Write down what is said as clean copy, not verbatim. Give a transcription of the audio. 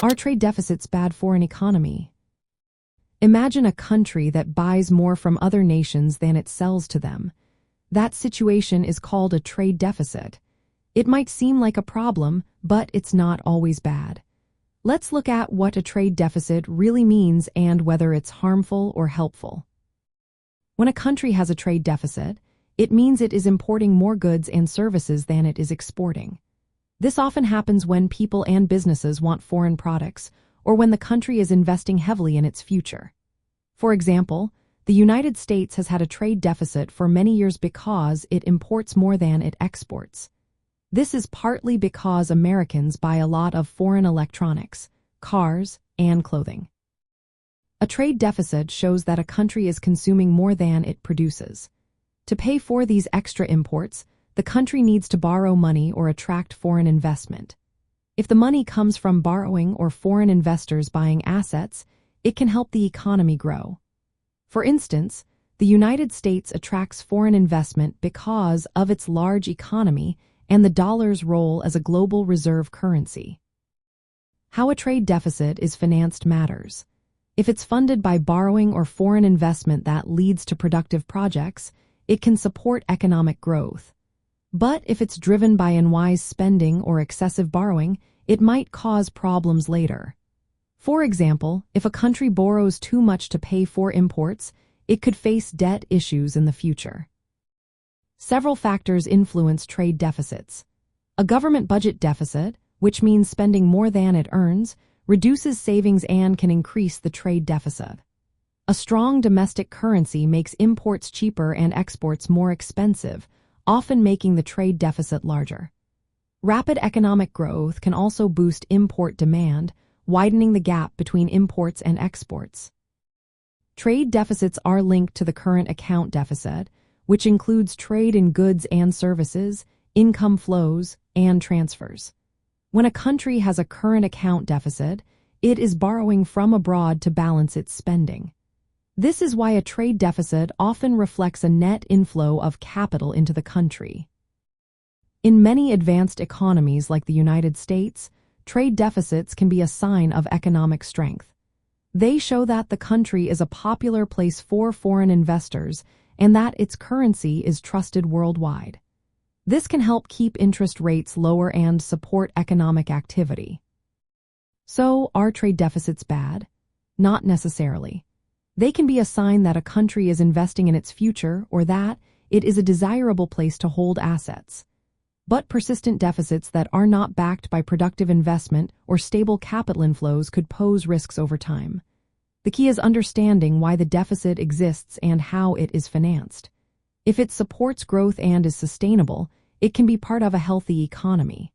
Are trade deficits bad for an economy? Imagine a country that buys more from other nations than it sells to them. That situation is called a trade deficit. It might seem like a problem, but it's not always bad. Let's look at what a trade deficit really means and whether it's harmful or helpful. When a country has a trade deficit, it means it is importing more goods and services than it is exporting. This often happens when people and businesses want foreign products, or when the country is investing heavily in its future. For example, the United States has had a trade deficit for many years because it imports more than it exports. This is partly because Americans buy a lot of foreign electronics, cars, and clothing. A trade deficit shows that a country is consuming more than it produces. To pay for these extra imports, the country needs to borrow money or attract foreign investment. If the money comes from borrowing or foreign investors buying assets, it can help the economy grow. For instance, the United States attracts foreign investment because of its large economy and the dollar's role as a global reserve currency. How a trade deficit is financed matters. If it's funded by borrowing or foreign investment that leads to productive projects, it can support economic growth. But if it's driven by unwise spending or excessive borrowing, it might cause problems later. For example, if a country borrows too much to pay for imports, it could face debt issues in the future. Several factors influence trade deficits. A government budget deficit, which means spending more than it earns, reduces savings and can increase the trade deficit. A strong domestic currency makes imports cheaper and exports more expensive, often making the trade deficit larger. Rapid economic growth can also boost import demand, widening the gap between imports and exports. Trade deficits are linked to the current account deficit, which includes trade in goods and services, income flows, and transfers. When a country has a current account deficit, it is borrowing from abroad to balance its spending. This is why a trade deficit often reflects a net inflow of capital into the country. In many advanced economies like the United States, trade deficits can be a sign of economic strength. They show that the country is a popular place for foreign investors and that its currency is trusted worldwide. This can help keep interest rates lower and support economic activity. So, are trade deficits bad? Not necessarily. They can be a sign that a country is investing in its future or that it is a desirable place to hold assets. But persistent deficits that are not backed by productive investment or stable capital inflows could pose risks over time. The key is understanding why the deficit exists and how it is financed. If it supports growth and is sustainable, it can be part of a healthy economy.